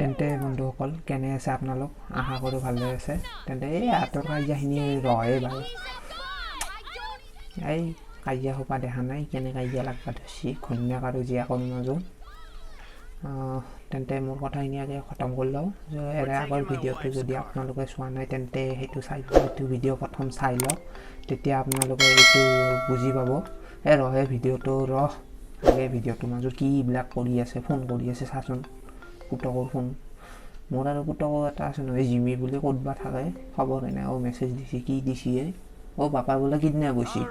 তেন্তে বন্ধুসকল কেনে আছে আপোনালোক আশা কৰোঁ ভালে আছে তেন্তে এই আঁতৰ কাজিয়াখিনি ৰহে বাৰু এই কাজিয়া সোপা দেখা নাই কেনে কাজিয়া লাগবা ধৰিছি ঘৈণীয়েক আৰু জীয়েকৰ মাজত তেন্তে মোৰ কথাখিনি আগে খতম কৰি লওঁ যে আগৰ ভিডিঅ'টো যদি আপোনালোকে চোৱা নাই তেন্তে সেইটো চাই সেইটো ভিডিঅ' প্ৰথম চাই লওক তেতিয়া আপোনালোকে এইটো বুজি পাব এই ৰহে ভিডিঅ'টো আগে ভিডিঅ'টোৰ মাজত কি এইবিলাক কৰি আছে ফোন কৰি আছে চাচোন পুতকৰ ফোন মোৰ আৰু পুতকৰ এটা আছে নহয় জিমি বুলি ক'তবা থাকে খবৰ নাই মেছেজ দিছে কি দিছে বাপা বোলে কিডনেপ গৈছে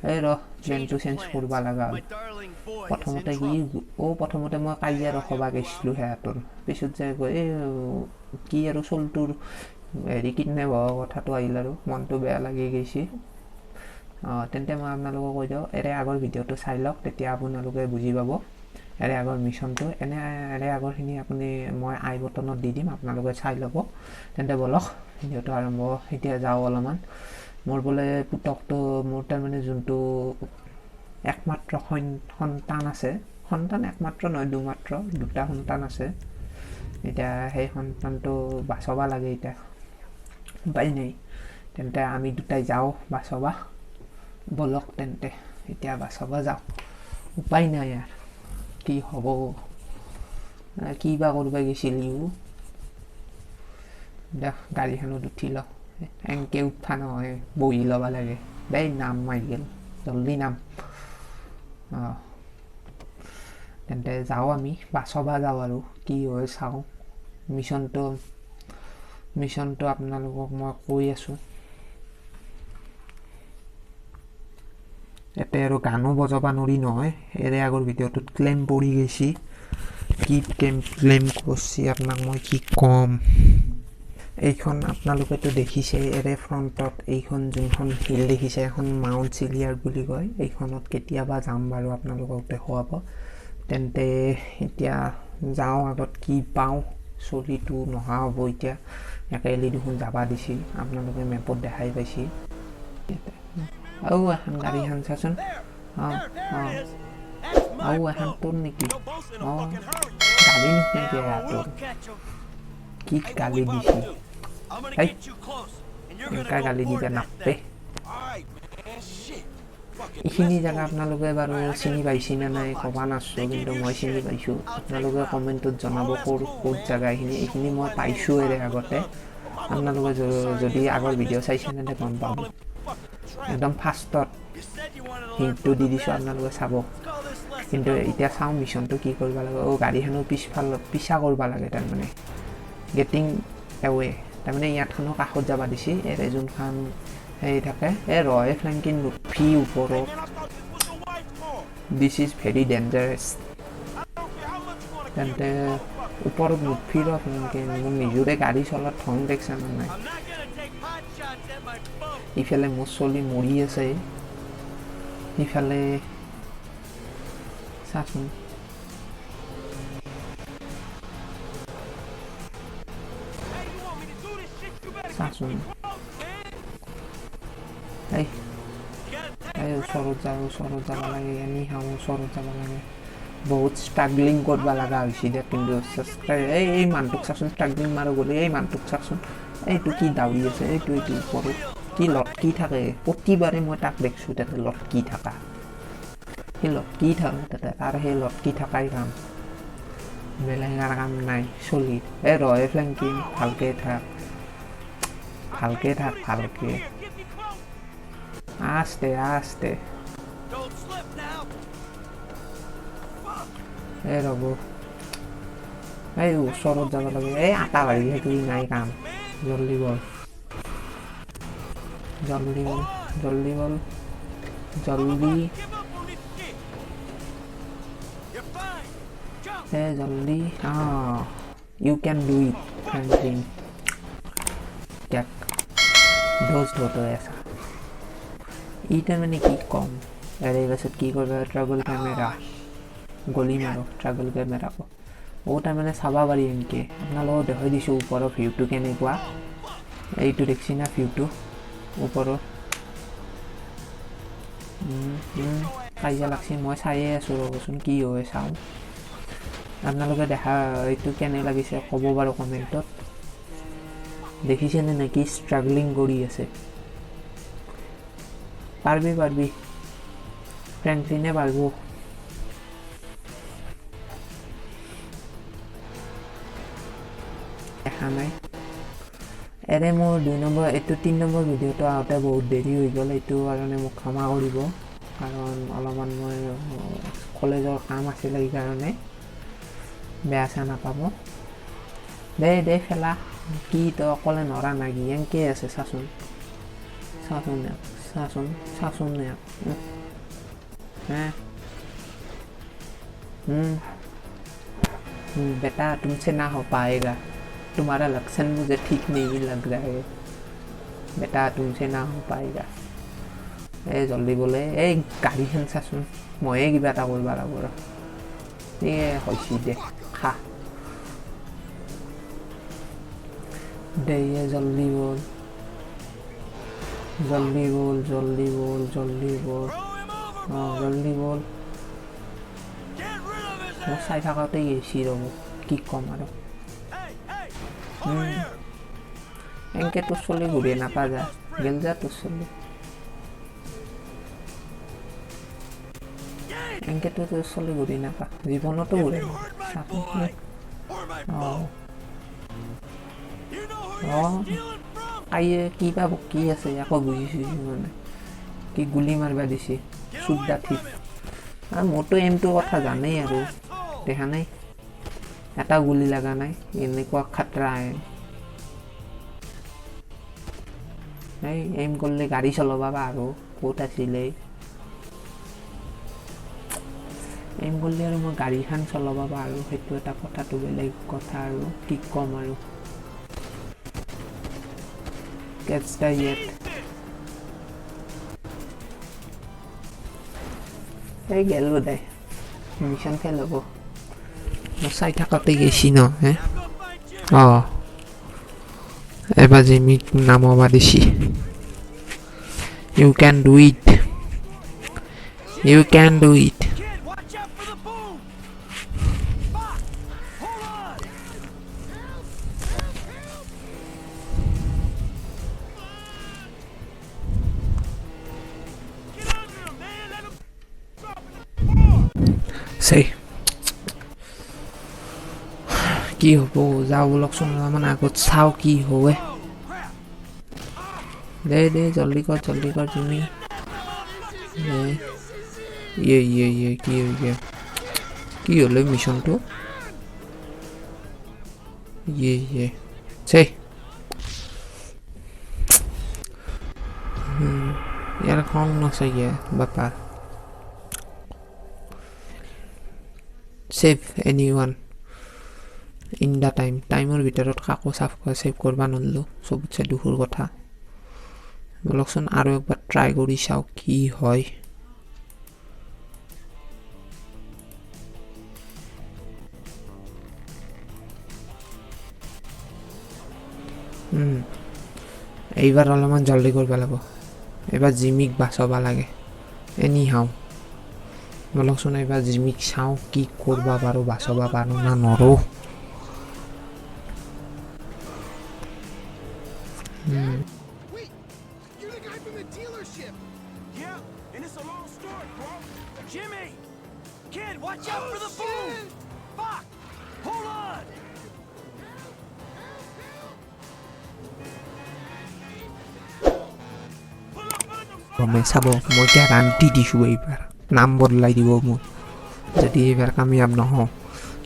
এই প্লেনটো চেঞ্জ কৰিব লগা হ'ল প্ৰথমতে মই কাজিয়া ৰখাব গৈছিলোঁ সিহঁতৰ পিছত যে কি আৰু চলটোৰ হেৰি কিডনেপ হোৱা কথাটো আহিল আৰু মনটো বেয়া লাগি গৈছে তেন্তে মই আপোনালোকক কৈ দিওঁ আগৰ ভিডিঅ'টো চাই লওক তেতিয়া আপোনালোকে বুজি পাব আগৰ মিছনটো আগৰখিনি আপুনি মই আই বটনত দি দিম আপোনালোকে চাই ল'ব তেন্তে বলক ভিডিঅ'টো আৰম্ভ এতিয়া যাওঁ অলপমান মোৰ বোলে পুতকটো মোৰ তাৰমানে যোনটো একমাত্ৰ সন্তান আছে সন্তান একমাত্ৰ নহয় দুটা সন্তান আছে এতিয়া সেই সন্তানটো বাচাব লাগে এতিয়া উপায় নাই তেন্তে আমি দুটাই যাওঁ বাচাবা বলক তেন্তে এতিয়া বাচাব যাওঁ উপায় নাই আৰু কি হ'ব কি বা কৰিব গৈছিলিও দেখ গাড়ীখনত উঠি ল এনেকৈ উঠা নহয় বহি ল'ব লাগে দেই নাম মাৰি গ'ল জলদি নাম তেন্তে যাওঁ আমি বাচাব যাওঁ আৰু কি হয় চাওঁ মিছনটো আপোনালোকক মই কৈ আছোঁ ইয়াতে আৰু গানো বজাব নোৱাৰি নহয় আগৰ ভিডিঅ'টোত ক্লেইম পৰি গৈছে কি ক্লেইম কৰিছে আপোনাক মই কি ক'ম এইখন আপোনালোকেতো দেখিছে ফ্ৰণ্টত এইখন যোনখন হিল দেখিছে এখন মাউণ্ট চিলিয়াৰ বুলি কয় এইখনত কেতিয়াবা যাম বাৰু আপোনালোকক দেখুৱাব তেন্তে এতিয়া যাওঁ আগত কি পাওঁ চলিটো নহা হ'ব এতিয়া একেলি দেখোন যাবা দিছে আপোনালোকে মেপত দেখাই পাইছে এখন গাড়ীখন চাচোন এখন তোৰ নেকি গাড়ী নেকি তোৰ কি গালি দিছে এনেকা গালি দিছে নাপে এইখিনি জেগা আপোনালোকে বাৰু চিনি পাইছে নে নাই ক'ব নাচছোঁ কিন্তু মই চিনি পাইছোঁ আপোনালোকে কমেণ্টত জনাব ক'ত জেগা এইখিনি মই পাইছোঁ আগতে আপোনালোকে যদি আগৰ ভিডিঅ' চাইছে তেন্তে গম পাব একদম ফাৰ্ষ্টত হিণ্টটো দি দিছোঁ আপোনালোকে চাব কিন্তু এতিয়া চাওঁ মিছনটো কি কৰিব লাগে গাড়ীখনো পিছা কৰিব লাগে তাৰমানে গেটিং এৱে তাৰমানে ইয়াতখনো কাষত যাব দিছে যোনখন হেৰি থাকে ৰয়ে ফ্লেংকিং ফি ওপৰত দিছ ইজ ভেৰি ডেঞ্জাৰাছ তেন্তে ওপৰত নুঠি ফ্লেংকিং মোৰ নিজৰে গাড়ী চলাত ধং দেখছে নে নাই ইফালে মোৰ চলি মৰি আছে ইফালে চাচোন ওচৰত যাব লাগে ওচৰত যাব লাগে বহুত ষ্ট্ৰাগলিং কৰিব লগা হৈছে এতিয়া কিন্তু এই মানুহটোক চাচোন ষ্ট্ৰাগলিং মাৰো গ'লে এই মানুহটোক চাচোন এইটো কি দাউৰি আছে এইটো ওপৰত কি লটকি থাকে প্ৰতিবাৰে মই তাক দেখিছোঁ তাতে লটকি থকা সেই লটকি থাকে তাতে তাৰ সেই লটকি থকাই কাম বেলেগ কাম নাই চলি ৰয়ে ফ্লেংকিং ভালকে থাক আস্তে ৰ'ব এই ওচৰত যাব লাগে এই আটা বাঢ়ি সেইটো নাই কাম জলদি বল জলদি ইউ কেন ডু ইট ফ্ৰেংকিং ড'জ হৈ আছা তাৰমানে কি ক'ম পাছত কি কৰিব ট্ৰাভেল কেমেৰা গলি মাৰো ট্ৰাভেল কেমেৰা তাৰমানে চাব পাৰি এনেকৈ আপোনালোকক দেখাই দিছোঁ ওপৰৰ ভিউটো কেনেকুৱা এইটো দেখছি না ভিউটো ওপৰৰ কাজিয়া লাগছি মই চায়ে আছোঁ ৰ'বচোন কি হয় চাওঁ আপোনালোকে দেখা এইটো কেনে লাগিছে ক'ব বাৰু কমেণ্টত দেখিছেনে নেকি ষ্ট্ৰাগলিং কৰি আছে পাৰবি ফ্ৰেংকলিনে পাৰব দেখা নাই এৰে মোৰ 2 নম্বৰ এইটো 3 নম্বৰ ভিডিঅ'টো আউটে বহুত দেৰি হৈ গ'ল এইটো কাৰণে মোক ক্ষমা কৰিব কাৰণ অলপমান মই কলেজৰ কাম আছিল এই কাৰণে বেয়া চা নাপাব দে খেলা কি তো অকলে নৰা নাগি এনকে আছে চাচোন बेटा तुमसे ना हो पाएगा तुम्हारा लक्षण मुझे ठीक नहीं लग रहा है बेटा तुमसे ना हो पाएगा ए जल्दी बोले ए गाड़ी खान चाचोन मये किबा এটা করবা লাগব এ হইছি দে খা दे ये जल्दी बोल जल्दी बोल মই চাই থাকাতেই গেছি ৰব কি কম আৰু এনকে তোৰ চলি ঘূৰি নাপা যা গেল যা তোৰ চলি এনকে তোৰ চলি ঘূৰি নাপা জীৱনতো ঘূৰে আইয়ে কিবা বকি আছে আকৌ বুজিছো মানে কি গুলি মাৰবা দিছে সুদ্ধা ঠিক আৰ মোটো এমটোৰ কথা জানেই আৰু দেখা নাই এটা গুলি লাগা নাই এনেকুৱা খাতৰা এই এম কৰলে গাড়ি চলাবা আৰু ক'ত আছিলে এম কৰলে আৰু মই গাড়ীখন চলাবা আৰু সেইটো এটা কথাটো বেলেগ কথা আৰু কি কম আৰু Catch the yet. Hey, gel udah. Mission fail aku. Masai থাকাতে গেছি ন হে এবার জিমি নামবা দিছি You can do it. You can do it. Say কি হব যাও বলকচোন অলপমান আগত চাও কি হয় দে জলদি কর তুমি ইয়ে কি হলো মিশনটো ইয়ে সেই यार कौन ना सही है बता save anyone in the timer ভিতৰত কাকো সেভ কৰবা নললো সবচে দুখৰ কথা বলকচোন আৰু একবাৰ ট্ৰাই কৰি চাও কি হয় এইবাৰ অলপমান জলদি কৰবা লাগিব এবাৰ জিমিক বাছবা লাগে এনি হাও বলকচোন এবাৰ জিমিক চাও কি কৰবা পাৰো বাছবা পাৰো না নৰো मैं सब मैं गारंटी दिशु এইবাৰ নাম বদলাই দিব মই যদি এবাৰ কামিয়াব নহও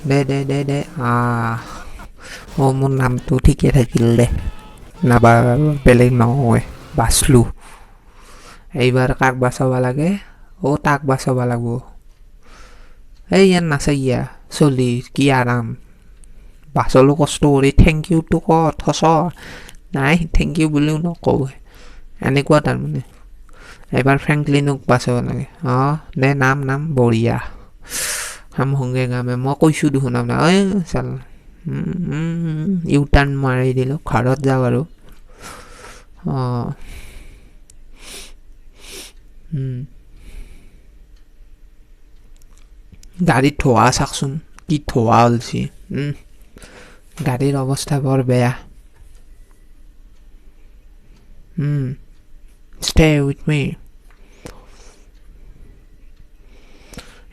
দে ও মোৰ নামটো ঠিকে থাকিল দে নাবা বেলেগ নহয় বাছলু এইবাৰ কাক বাছবা লাগে ও তাক বাছবা লাগব এই ইয়াৰ নাচাইয়া চলি কি আৰাম বাছলো কষ্ট কৰি থ্যাংক ইউ তো থস নাই থ্যাংক ইউ বুলিও নকও এনেকুৱা তাৰ মানে এবাৰ ফ্ৰেংকলিনক বাছবা লাগে দে নাম বঢ়িয়া हम होंगे गामे মই কৈছো দেখোন না ওই চাল ইউ টার্ন মাৰি দিলো ঘৰত যা আৰু গাড়ীত ধোৱা চাকচোন কি ধোৱা ওলছি গাড়ীৰ অৱস্থা বৰ বেয়া stay with me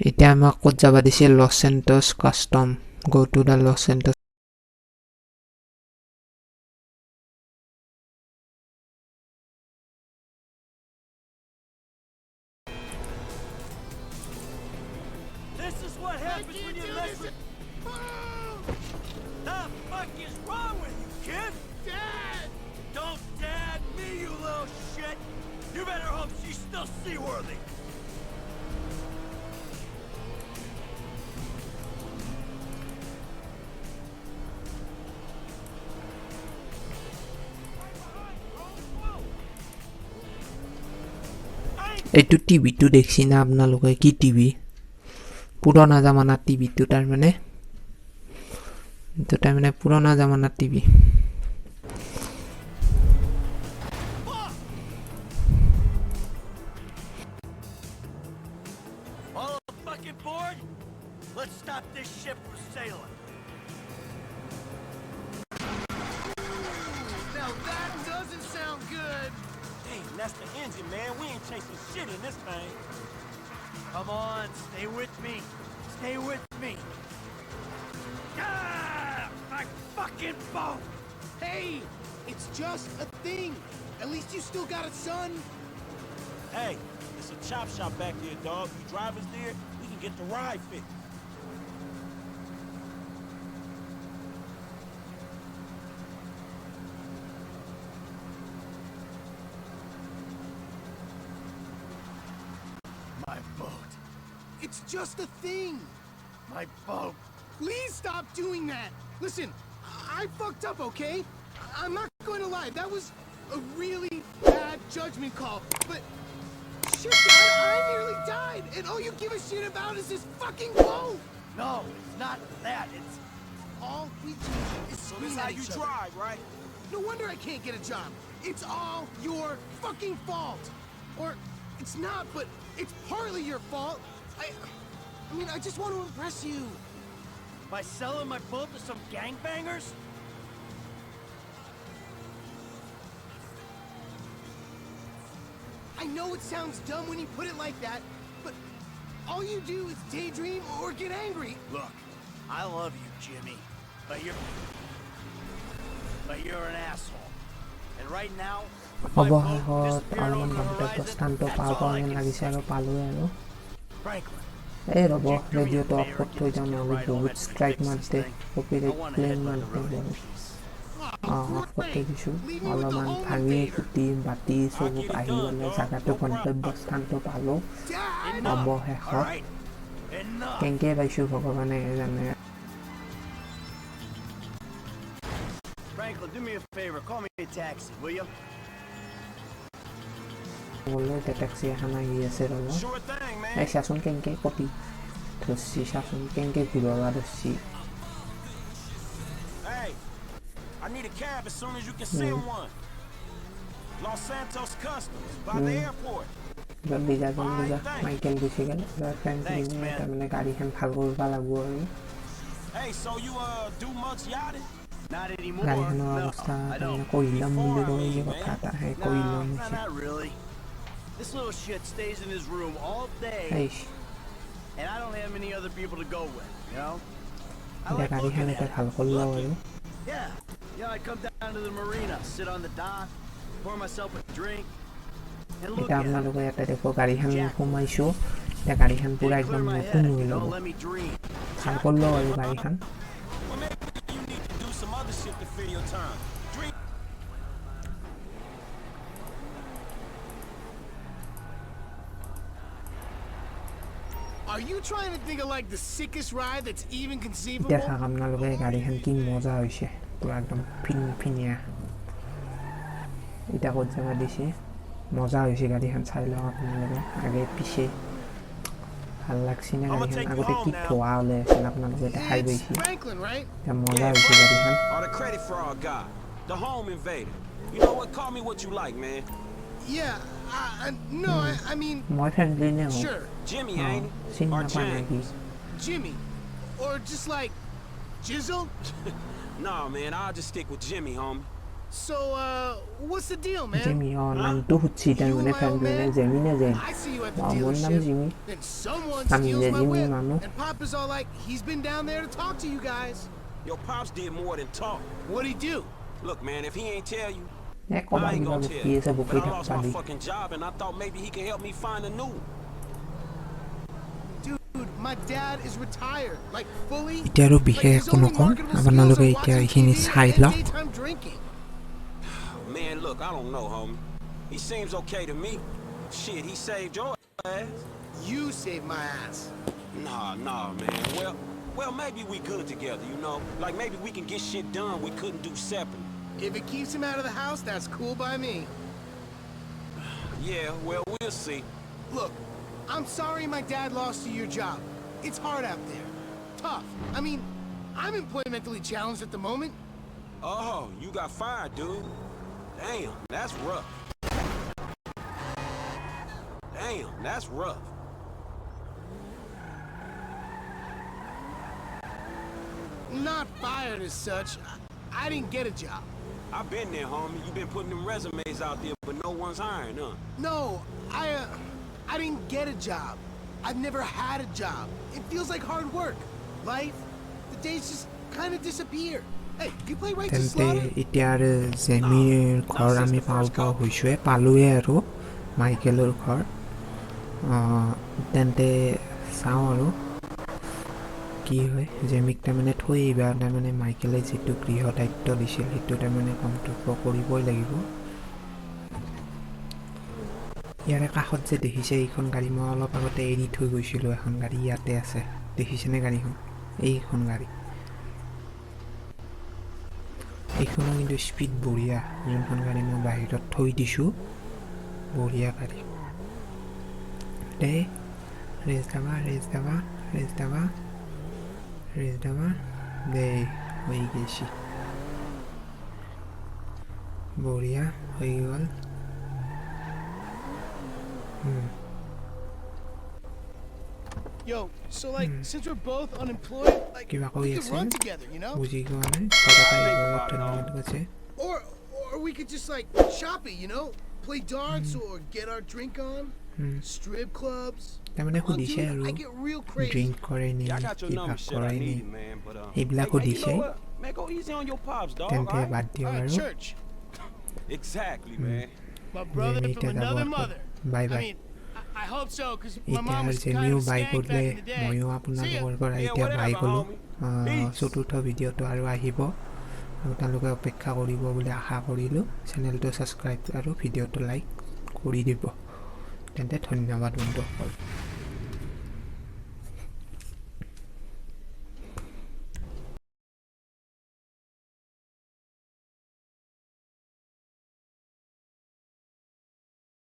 এতিয়া আমাক ক'ত যাব দিছে Los Santos custom go to the Los Santos This is what happens when you mess with... The fuck is wrong with you, kid? Dad! Don't dad me, you little shit! You better hope she's still seaworthy! এইটো টিভিটো দেখছি না আপোনালোকে কি TV পুৰণা জামানাৰ টিভিটো তাৰমানে পুৰণা জামানাৰ TV All fucking bored? Let's stop this ship from sailing. Now that doesn't sound good. Hey, that's the engine, man. We ain't chasing shit in this thing. Come on, stay with me. Stay with me. Ah! My fucking boat! Hey! It's just a thing! At least you still got a son! Hey, it's a chop shop back here, dog. You drive us there, we can get the ride fixed. My boat. It's just a thing! My boat. Please stop doing that! Listen, I fucked up, okay? I'm not going to lie, that was a really bad judgment call, but... Shit, Dad, I nearly died, and all you give a shit about is this fucking boat! No, it's not that. It's... All we do is So scream this at how you each other. drive, right? No wonder I can't get a job. It's all your fucking fault. Or it's not, but it's partly your fault. I mean, I just want to impress you. By selling my boat to some gangbangers? I know it sounds dumb when you put it like that, but all you do is daydream or get angry. Look, I love you, Jimmy, but you're an asshole. And right now, with my boat disappearing over the horizon, that's all I can say. Franklin, এই ৰ'ব you do me a ৰেডিঅ'টো of favor, কৰি থৈ get যাওঁ this নহ'লে Colorado বহুত man to strike fix this মাৰতে thing. Copyright I wanna claim head with the মাৰতে road in peace. Of কৰি দিছোঁ Leave me with the অলপমান home ভাঙি invader. কুটি বাতি চব আহি গ'লে জাগাটো গন্তব্যস্থানটো পালোঁ Dad! অৱশেষত Alright? Enough! কেনেকৈ পাইছোঁ ভগৱানে জানে Franklin, do me a favor, call me a taxi, will you? বোলে এতিয়া টেক্সি এখন আহি আছে ৰ'ব Sure thing, man. এই চাচোন কেনেকৈ কপি ধৰছি চাচোন কেনেকৈ ঘূৰাব ধৰছি Hey, I need a cab as soon as you can send one. Los Santos Customs, by the airport. জলদি যা মাইকেল গুচি গ'ল তাৰমানে গাড়ীখন ভাল কৰিব লাগিব আৰু Hey, so you do much yachting? Not anymore. গাড়ীখনৰ No, অৱস্থা I তাৰমানে don't. কৰি ল'ম বুলি Before I কয় যে leave, কথা man. এটা সেই কৰি ল'ম No, হৈছে not really. This little shit stays in his room all day, and I don't have many other people to go with, you know? I এতিয়া like গাড়ীখন looking এতিয়া at ভাল it. কৰি লওঁ আৰু Yeah, I come down to the marina, sit on the dock, pour myself a drink, and look এতিয়া at it. আপোনালোকে ইয়াতে দেখো গাড়ীখন সোমাইছোঁ এতিয়া গাড়ীখন পূৰা They একদম clear my নতুন head, হৈ you যাব know, let me dream. ভাল কৰি লওঁ আৰু গাড়ীখন Well, maybe you need to do some other shit to fill your time. Dream. Are you trying to think of like the sickest ride that's even conceivable? এতিয়া চাওক আপোনালোকে গাড়ীখন কি মজা হৈছে পূৰা একদম ফিনিয়া এতিয়া ক'ত জেগা দিছে মজা হৈছে গাড়ীখন চাই লওক আপোনালোকে আগে পিছে ভাল লাগছি নে গাড়ীখন আগতে কি ধোৱা ওলাই আছিল আপোনালোকে দেখাই It's পাইছে Franklin, right? এতিয়া মজা হৈছে গাড়ীখন Or the credit fraud guy, the home invader. You know what? Call me what you like, man. Yeah, no, I mean, মই ফ্ৰেণ্ডলি নে sure, Jimmy, অঁ ain't he? চিনি Or নাপায় নে কি James? Jimmy. Or just like Jizzle? Nah, man, I'll just stick with Jimmy, homie. So, what's the deal, man? Jimmy নামটো সুধছি তাৰমানে ফ্ৰেণ্ডজনে জেমিনে যেন I see you at the মোৰ নাম dealership. জিমি Then someone আমি steals যে my জিমি whip. মানুহ And Papa's all like, he's been down there to talk to you guys. Your pops did more than talk. What'd he do? Look, man, if he ain't tell you, ক'বা I ain't কিবা gonna বকি tell you. আছে বকি But I থাক lost my পালি fucking job, and I thought maybe he could help me find a new one. Dude, my dad is retired. Like, fully. এতিয়া আৰু বিশেষ Like, his একো only নকওঁ marketable আপোনালোকে skills are এতিয়া watching এইখিনি TV চাই and লওক daytime drinking. Man, look, I don't know, homie. He seems okay to me. Shit, he saved your ass. You saved my ass. Nah, man. Well, maybe we good together, you know? Like, maybe we can get shit done we couldn't do separately. If it keeps him out of the house, that's cool by me. Yeah, well, we'll see. Look, I'm sorry my dad lost you your job. It's hard out there. Tough. I mean, I'm employmentally challenged at the moment. Oh, you got fired, dude. Damn, that's rough. Damn, that's rough. Not fired as such. I didn't get a job. I've been there, homie. You been putting them resumes out there, but no one's hiring, huh? No, I didn't get a job. I've never had a job. It feels like hard work. Life, the days just kind of disappear. Hey, you play right to তেন্তে slaughter? এতিয়া আৰু জেমিৰ ঘৰ আমি পাওঁ হৈছোৱে পালোৱে আৰু মাইকেলৰ ঘৰ তেন্তে চাওঁ আৰু কি হয় জেমিক তাৰমানে থৈ আহিবা তাৰমানে মাইকেলে যিটো গৃহ দায়িত্ব দিছিল সেইটো তাৰমানে কৰ্তব্য কৰিবই লাগিব ইয়াৰে কাষত যে দেখিছে এইখন গাড়ী মই অলপ আগতে এৰি থৈ গৈছিলোঁ এখন গাড়ী ইয়াতে আছে দেখিছেনে গাড়ীখন এইখন গাড়ী এইখনো কিন্তু স্পীড বঢ়িয়া যোনখন গাড়ী মই বাহিৰত থৈ দিছোঁ বঢ়িয়া গাড়ী দে ৰেচ দাবা দে হৈ গৈছি বঢ়িয়া হৈ গ'ল Yo, so like, since we're both unemployed, like, কিবা we কৰি could আছে run together, you know? বুজি পোৱা নাই ঘৰত আহিব ধন্যবাদ কৈছে Or we could just like shop it, you know? Play darts or get our drink on. Strip clubs. তাৰমানে Come on, সুধিছে dude, আৰু I get real crazy. Drink কৰে নি Yeah, I got your কিবা number, shit. কৰে I নি need it, man. But, এইবিলাকো hey, you দিছে know what? Man, go easy on your pops, dog. তেন্তে All right? বাদ দিয়ক All right, আৰু church. Exactly, man. My brother Jimmy, from take a another walk. mother. Bye, I bye. mean, I hope so, because my এতিয়া mom was kind জেমিও of a by skank কৰিলে back in the day. ময়ো See ya. আপোনালোকৰ পৰা Yeah, এতিয়া বাই whatever, ক'লোঁ homie. চতুৰ্থ ভিডিঅ'টো আৰু আহিব আপোনালোকে অপেক্ষা কৰিব বুলি আশা কৰিলোঁ চেনেলটো ছাবস্ক্ৰাইব আৰু ভিডিঅ'টো লাইক কৰি দিব তেন্তে ধন্যবাদ বন্ধুসকল